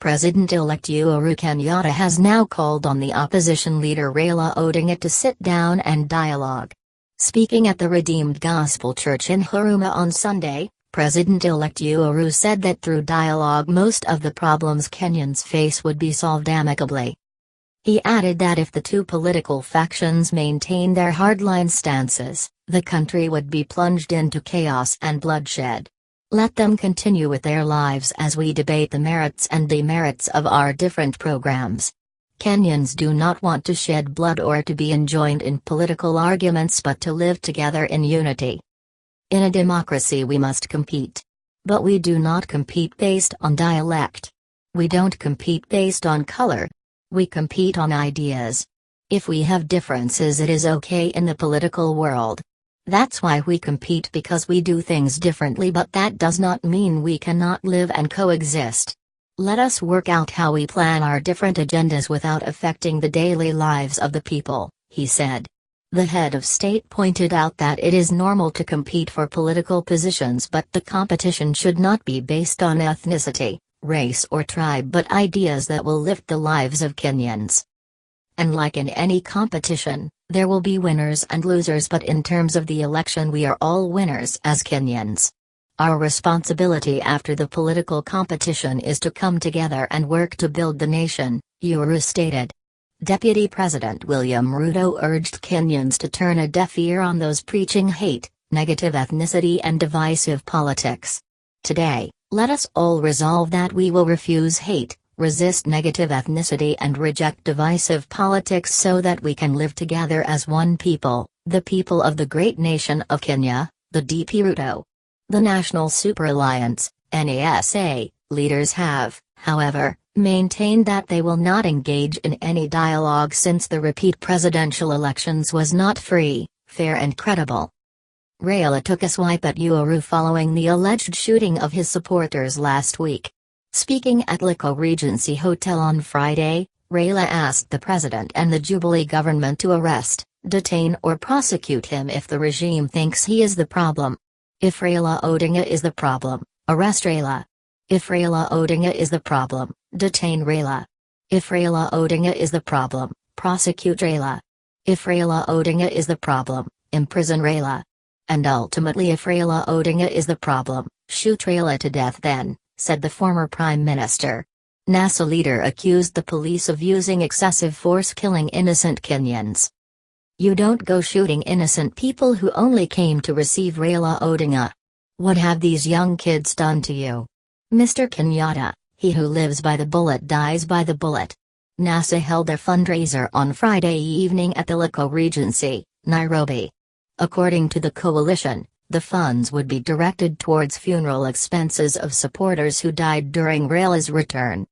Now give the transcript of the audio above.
President-elect Uhuru Kenyatta has now called on the opposition leader Raila Odinga to sit down and dialogue. Speaking at the Redeemed Gospel Church in Huruma on Sunday, President-elect Uhuru said that through dialogue most of the problems Kenyans face would be solved amicably. He added that if the two political factions maintain their hardline stances, the country would be plunged into chaos and bloodshed. Let them continue with their lives as we debate the merits and demerits of our different programs. Kenyans do not want to shed blood or to be enjoined in political arguments but to live together in unity. In a democracy we must compete. But we do not compete based on dialect. We don't compete based on color. We compete on ideas. If we have differences it is okay in the political world. That's why we compete, because we do things differently, but that does not mean we cannot live and coexist. Let us work out how we plan our different agendas without affecting the daily lives of the people, he said. The head of state pointed out that it is normal to compete for political positions, but the competition should not be based on ethnicity, race or tribe, but ideas that will lift the lives of Kenyans. And like in any competition, there will be winners and losers, but in terms of the election we are all winners as Kenyans. Our responsibility after the political competition is to come together and work to build the nation, Uhuru stated. Deputy President William Ruto urged Kenyans to turn a deaf ear on those preaching hate, negative ethnicity and divisive politics. Today, let us all resolve that we will refuse hate, resist negative ethnicity and reject divisive politics so that we can live together as one people, the people of the great nation of Kenya, the DP Ruto. The National Super Alliance, NASA, leaders have, however, maintained that they will not engage in any dialogue since the repeat presidential elections was not free, fair and credible. Raila took a swipe at Uhuru following the alleged shooting of his supporters last week. Speaking at Liko Regency Hotel on Friday, Raila asked the president and the Jubilee government to arrest, detain or prosecute him if the regime thinks he is the problem. If Raila Odinga is the problem, arrest Raila. If Raila Odinga is the problem, detain Raila. If Raila Odinga is the problem, prosecute Raila. If Raila Odinga is the problem, imprison Raila. And ultimately if Raila Odinga is the problem, shoot Raila to death then, said the former Prime Minister. NASA leader accused the police of using excessive force killing innocent Kenyans. You don't go shooting innocent people who only came to receive Raila Odinga. What have these young kids done to you? Mr. Kenyatta, he who lives by the bullet dies by the bullet. NASA held their fundraiser on Friday evening at the Liko Regency, Nairobi. According to the coalition, the funds would be directed towards funeral expenses of supporters who died during Raila's return.